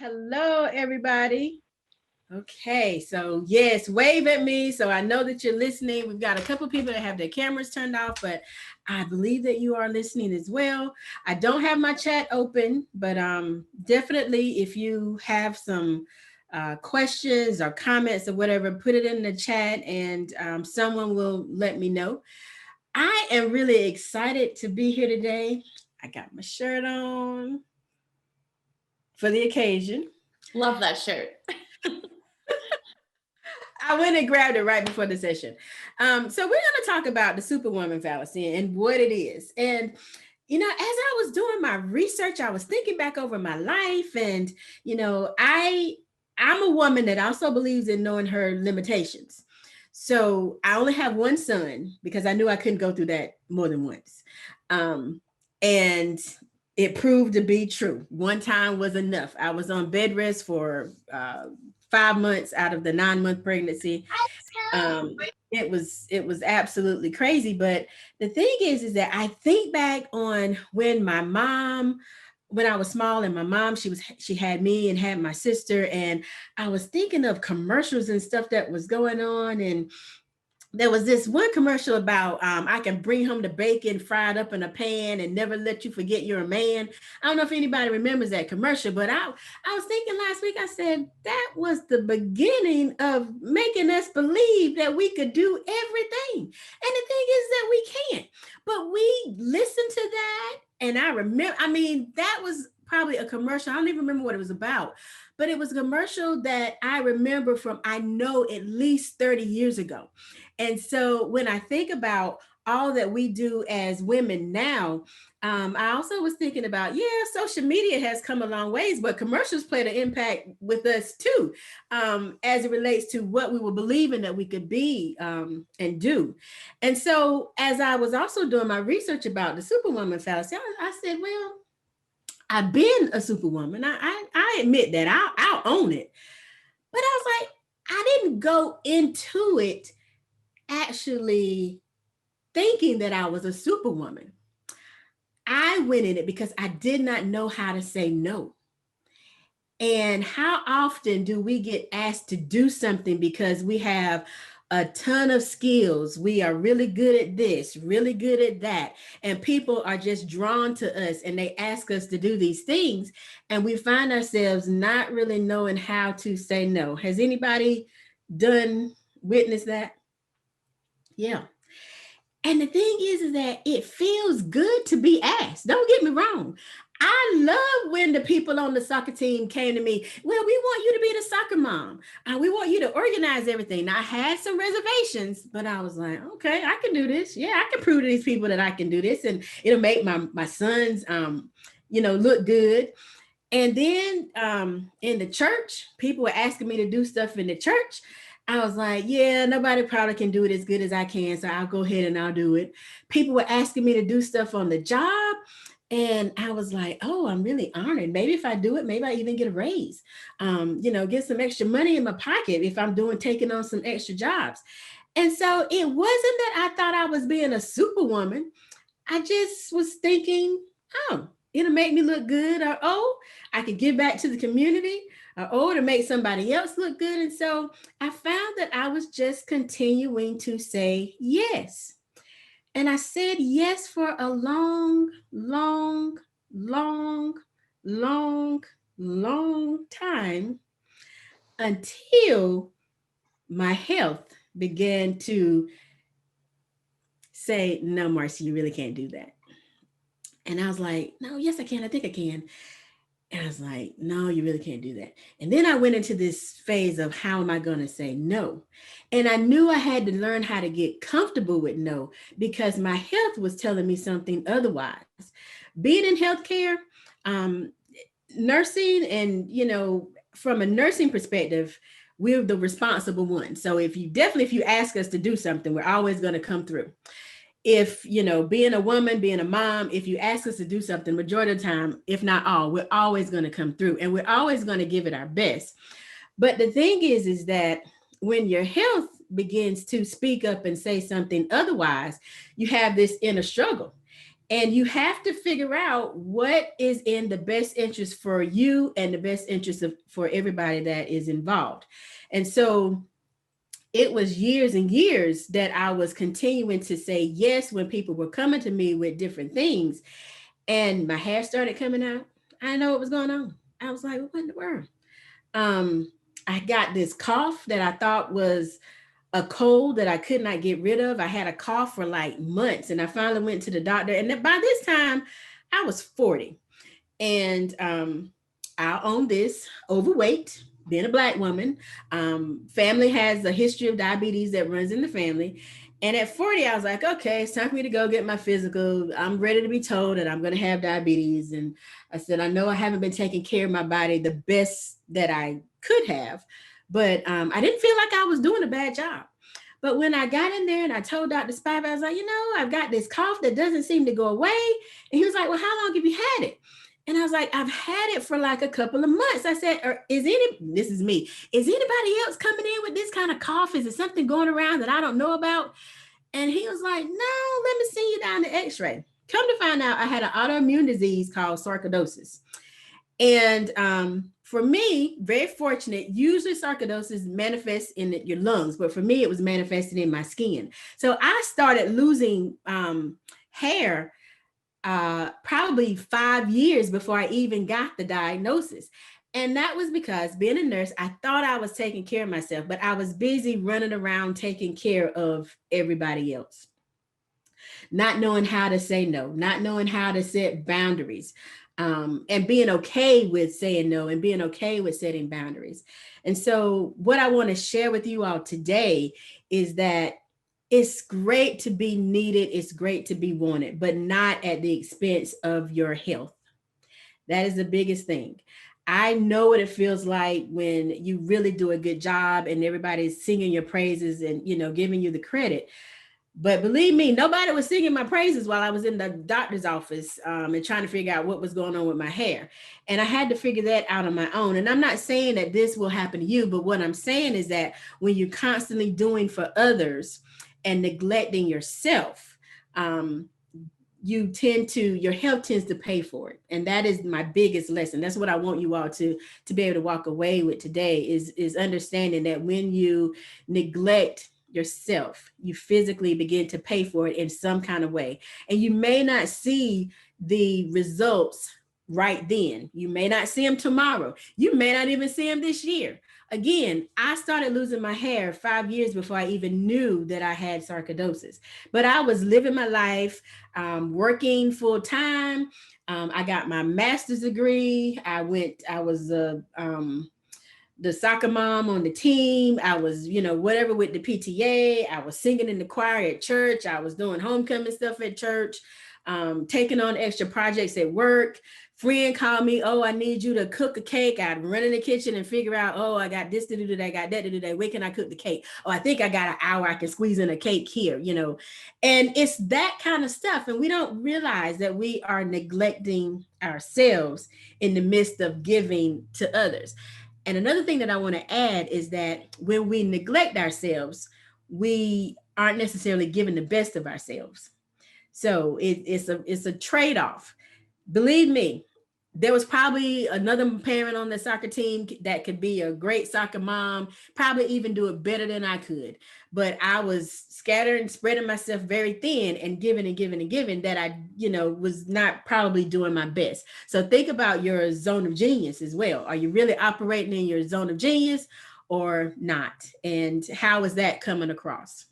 Hello, everybody. Okay, so yes, wave at me so I know that you're listening. We've got a couple people that have their cameras turned off, but I believe that you are listening as well. I don't have my chat open, but definitely if you have some questions or comments or whatever, put it in the chat and someone will let me know. I am really excited to be here today. I got my shirt on for the occasion. Love that shirt. I went and grabbed it right before the session. So we're going to talk about the Superwoman fallacy and what it is. And as I was doing my research, I was thinking back over my life, and I'm a woman that also believes in knowing her limitations. So I only have one son because I knew I couldn't go through that more than once. And it proved to be true. One time was enough. I was on bed rest for 5 months out of the 9-month pregnancy. Um, it was absolutely crazy. But the thing is that I think back on when I was small, and my mom, she had me and had my sister, and I was thinking of commercials and stuff that was going on. And there was this one commercial about I can bring home the bacon fried up in a pan and never let you forget you're a man. I don't know if anybody remembers that commercial, but I was thinking last week, I said that was the beginning of making us believe that we could do everything. And the thing is that we can't. But we listened to that, and I remember, that was probably a commercial. I don't even remember what it was about, but it was a commercial that I remember from, I know, at least 30 years ago. And so when I think about all that we do as women now, I also was thinking about, social media has come a long ways, but commercials played an impact with us too, as it relates to what we were believing that we could be and do. And so as I was also doing my research about the Superwoman fallacy, I said, well, I've been a superwoman. I admit that. I'll own it. But I was like, I didn't go into it actually thinking that I was a superwoman. I went in it because I did not know how to say no. And how often do we get asked to do something because we have a ton of skills? We are really good at this, really good at that. And people are just drawn to us and they ask us to do these things. And we find ourselves not really knowing how to say no. Has anybody done witness that? Yeah. And the thing is that it feels good to be asked. Don't get me wrong. I love when the people on the soccer team came to me. Well, we want you to be the soccer mom. We want you to organize everything. Now, I had some reservations, but I was like, okay, I can do this. Yeah, I can prove to these people that I can do this, and it'll make my sons, look good. And then in the church, people were asking me to do stuff in the church. I was like, yeah, nobody probably can do it as good as I can, so I'll go ahead and I'll do it. People were asking me to do stuff on the job, and I was like, oh, I'm really honored. Maybe if I do it, maybe I even get a raise, get some extra money in my pocket if I'm taking on some extra jobs. And so it wasn't that I thought I was being a superwoman. I just was thinking, oh, it'll make me look good, or oh, I could give back to the community, or to make somebody else look good. And so I found that I was just continuing to say yes. And I said yes for a long, long, long, long, long time until my health began to say, no, Marci, you really can't do that. And I was like, no, yes, I can. I think I can. And I was like, no, you really can't do that. And then I went into this phase of how am I going to say no? And I knew I had to learn how to get comfortable with no because my health was telling me something otherwise. Being in healthcare, um, nursing, and, from a nursing perspective, we're the responsible ones. So if you ask us to do something, we're always going to come through. If being a woman, being a mom, if you ask us to do something, majority of the time, if not all, we're always going to come through and we're always going to give it our best. But the thing is that when your health begins to speak up and say something otherwise, you have this inner struggle. And you have to figure out what is in the best interest for you and the best interest for everybody that is involved. And so it was years and years that I was continuing to say yes when people were coming to me with different things. And my hair started coming out. I didn't know what was going on. I was like, what in the world? Um, I got this cough that I thought was a cold that I could not get rid of. I had a cough for like months, and I finally went to the doctor. And by this time, I was 40, and I own this overweight. Being a Black woman, family has a history of diabetes that runs in the family. And at 40, I was like, okay, it's time for me to go get my physical. I'm ready to be told that I'm going to have diabetes. And I said, I know I haven't been taking care of my body the best that I could have, but I didn't feel like I was doing a bad job. But when I got in there and I told Dr. Spive, I was like, I've got this cough that doesn't seem to go away. And he was like, well, how long have you had it? And I was like, I've had it for like a couple of months. I said, this is me. Is anybody else coming in with this kind of cough? Is it something going around that I don't know about? And he was like, no, let me send you down the x-ray. Come to find out, I had an autoimmune disease called sarcoidosis. And for me, very fortunate, usually sarcoidosis manifests in your lungs, but for me, it was manifested in my skin. So I started losing hair probably 5 years before I even got the diagnosis. And that was because being a nurse, I thought I was taking care of myself, but I was busy running around taking care of everybody else. Not knowing how to say no, not knowing how to set boundaries, and being okay with saying no and being okay with setting boundaries. And so, what I want to share with you all today is that it's great to be needed, it's great to be wanted, but not at the expense of your health. That is the biggest thing. I know what it feels like when you really do a good job and everybody's singing your praises and giving you the credit. But believe me, nobody was singing my praises while I was in the doctor's office and trying to figure out what was going on with my hair. And I had to figure that out on my own. And I'm not saying that this will happen to you, but what I'm saying is that when you're constantly doing for others and neglecting yourself, your health tends to pay for it. And that is my biggest lesson. That's what I want you all to be able to walk away with today is understanding that when you neglect yourself, you physically begin to pay for it in some kind of way. And you may not see the results right then. You may not see them tomorrow. You may not even see them this year. Again, I started losing my hair 5 years before I even knew that I had sarcoidosis. But I was living my life, working full time. I got my master's degree. I was the soccer mom on the team. I was, whatever with the PTA. I was singing in the choir at church. I was doing homecoming stuff at church, taking on extra projects at work. Friend called me, oh, I need you to cook a cake. I'd run in the kitchen and figure out, oh, I got this to do today, I got that to do today. Where can I cook the cake? Oh, I think I got an hour I can squeeze in a cake here, And it's that kind of stuff. And we don't realize that we are neglecting ourselves in the midst of giving to others. And another thing that I want to add is that when we neglect ourselves, we aren't necessarily giving the best of ourselves. So it's a trade-off. Believe me, there was probably another parent on the soccer team that could be a great soccer mom, probably even do it better than I could. But I was scattered and spreading myself very thin and giving and giving and giving that I, was not probably doing my best. So think about your zone of genius as well. Are you really operating in your zone of genius or not? And how is that coming across?